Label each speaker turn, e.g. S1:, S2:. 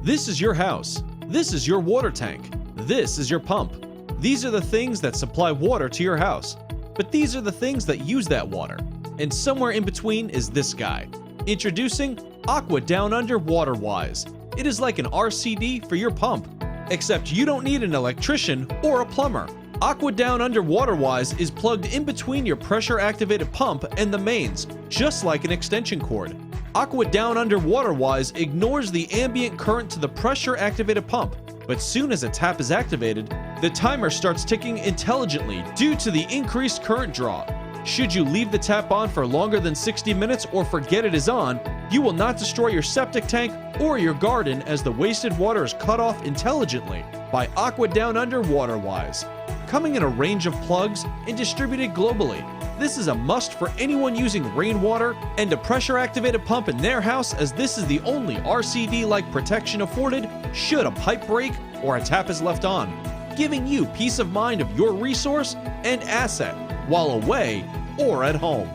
S1: This is your house. This is your water tank. This is your pump. These are the things that supply water to your house. But these are the things that use that water. And somewhere in between is this guy. Introducing Aqua Down Under WaterWise. It is like an RCD for your pump. Except you don't need an electrician or a plumber. Aqua Down Under WaterWise is plugged in between your pressure-activated pump and the mains, just like an extension cord. Aqua Down Under WaterWise ignores the ambient current to the pressure-activated pump, but soon as a tap is activated, the timer starts ticking intelligently due to the increased current draw. Should you leave the tap on for longer than 60 minutes or forget it is on, you will not destroy your septic tank or your garden as the wasted water is cut off intelligently by Aqua Down Under WaterWise. Coming in a range of plugs and distributed globally, this is a must for anyone using rainwater and a pressure-activated pump in their house, as this is the only RCD-like protection afforded should a pipe break or a tap is left on, giving you peace of mind of your resource and asset while away or at home.